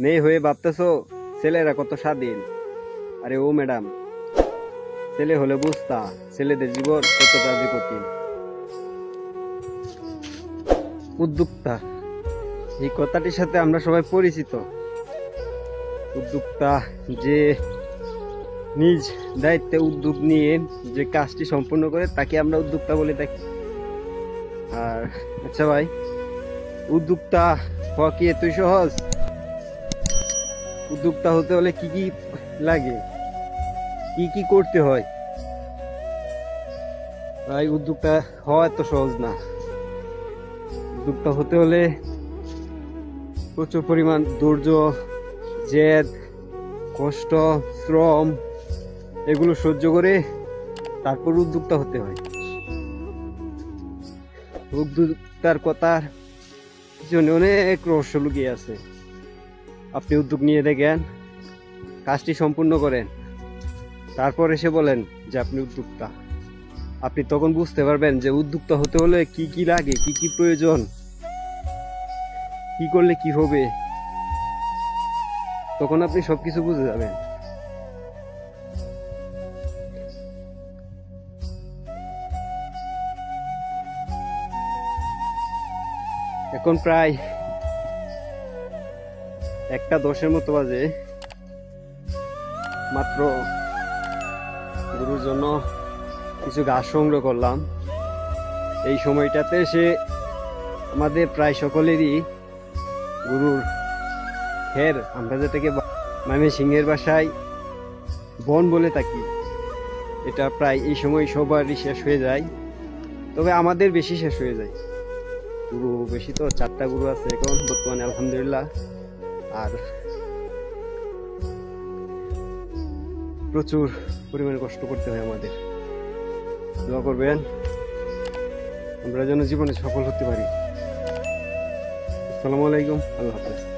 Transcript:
মেয়ে হয়ে ভাবতেছো ছেলেরা কত স্বাধীন। আরে ও ম্যাডাম, ছেলে হলে বুঝতা ছেলেদের জীবন কতটা যে কঠিন। উদ্যোক্তা এই কথাটির সাথে আমরা সবাই পরিচিত। উদ্যোক্তা যে নিজ দায়িত্বে উদ্যোগ নিয়ে যে কাজটি সম্পূর্ণ করে তাকে আমরা উদ্যোক্তা বলে থাকি। আর আচ্ছা ভাই, উদ্যোক্তা হওয়া কি এতই সহজ? উদ্যোক্তা হতে হলে কি কি লাগে, কি কি করতে হয়? ভাই, উদ্যোক্তা হওয়া এত সহজ না। উদ্যোক্তা হতে হলে প্রচুর পরিমাণ ধৈর্য, জেদ, কষ্ট, শ্রম এগুলো সহ্য করে তারপর উদ্যোক্তা হতে হয়। উদ্যোক্তার কথার পিছনে অনেক রহস্য লুকিয়ে আছে। আপনি উদ্যোগ নিয়ে দেখেন, কাজটি সম্পূর্ণ করেন, তারপর এসে বলেন যে আপনি উদ্যোক্তা। আপনি তখন বুঝতে পারবেন যে উদ্যোক্তা হতে হলে কি কি লাগে, কি কি প্রয়োজন, কি করলে কি হবে। তখন আপনি সবকিছু বুঝে যাবেন। এখন প্রায় 1:10 মতো বাজে। মাত্র গরুর জন্য কিছু ঘাস সংগ্রহ করলাম। এই সময়টাতে সে আমাদের প্রায় সকলেরই গরুর খের, আমরা যেটাকে ময়মনসিংহের ভাষায় বন বলে থাকি, এটা প্রায় এই সময় সবারই শেষ হয়ে যায়। তবে আমাদের বেশি শেষ হয়ে যায়। গরু বেশি তো, 4টা গরু আছে এখন বর্তমানে আলহামদুলিল্লাহ। আর প্রচুর পরিমাণে কষ্ট করতে হয় আমাদের। দোয়া করবেন আমরা যেন জীবনে সফল হতে পারি। আসসালামু আলাইকুম, আল্লাহ হাফেজ।